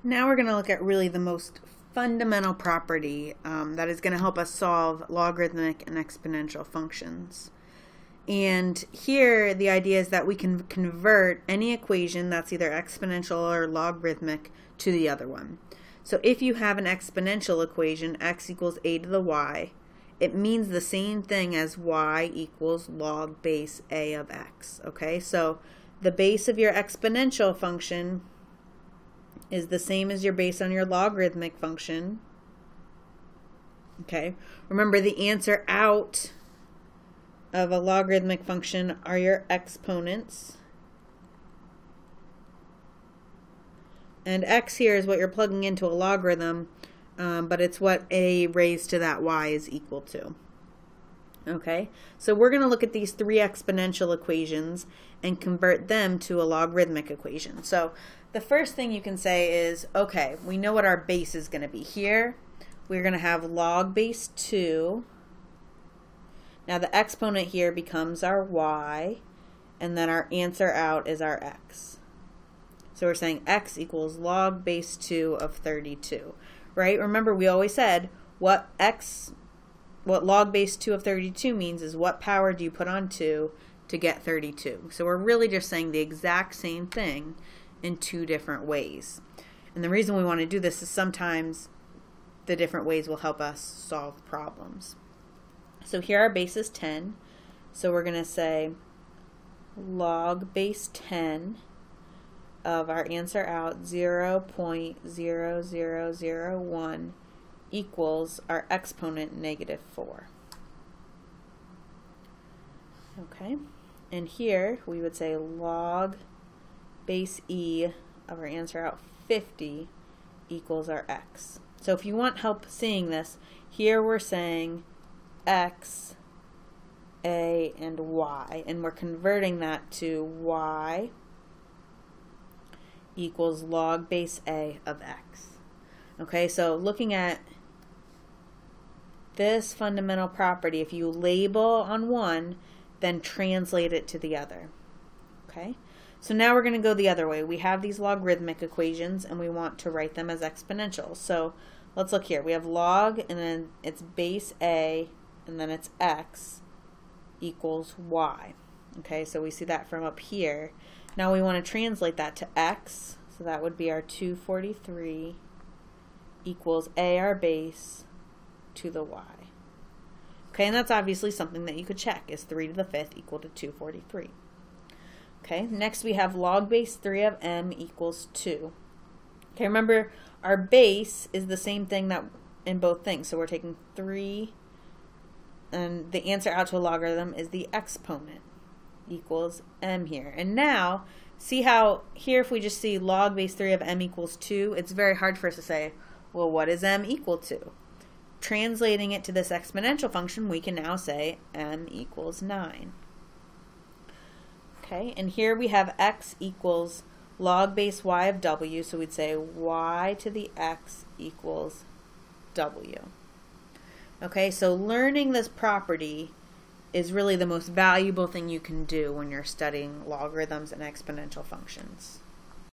Now we're going to look at really the most fundamental property that is going to help us solve logarithmic and exponential functions. And here the idea is that we can convert any equation that's either exponential or logarithmic to the other one. So if you have an exponential equation, x equals a to the y, it means the same thing as y equals log base a of x. Okay, so the base of your exponential function is the same as your base on your logarithmic function. Okay, remember the answer out of a logarithmic function are your exponents. And x here is what you're plugging into a logarithm, but it's what a raised to that y is equal to. Okay, so we're going to look at these three exponential equations and convert them to a logarithmic equation. So the first thing you can say is, okay, we know what our base is going to be. Here we're going to have log base 2. Now the exponent here becomes our y, and then our answer out is our x. So we're saying x equals log base 2 of 32, right? Remember, we always said what log base 2 of 32 means is what power do you put on 2 to get 32. So we're really just saying the exact same thing in two different ways. And the reason we want to do this is sometimes the different ways will help us solve problems. So here our base is 10. So we're going to say log base 10 of our answer out 0.0001 equals our exponent -4. Okay, and here we would say log base e of our answer out 50 equals our x. So if you want help seeing this, here we're saying x, a, and y, and we're converting that to y equals log base a of x. Okay, so looking at this fundamental property, if you label on one, then translate it to the other. Okay, so now we're going to go the other way. We have these logarithmic equations and we want to write them as exponential. So let's look here. We have log and then it's base a and then it's x equals y. Okay, so we see that from up here. Now we want to translate that to x, so that would be our 243 equals a, our base, to the y. Okay, and that's obviously something that you could check. Is 3 to the 5th equal to 243? Okay, next we have log base 3 of m equals 2. Okay, remember our base is the same thing that in both things, so we're taking 3, and the answer out to a logarithm is the exponent equals m here. And now see how here if we just see log base 3 of m equals 2, it's very hard for us to say, well, what is m equal to? Translating it to this exponential function, we can now say m equals 9. Okay, and here we have x equals log base y of w, so we'd say y to the x equals w. Okay, so learning this property is really the most valuable thing you can do when you're studying logarithms and exponential functions.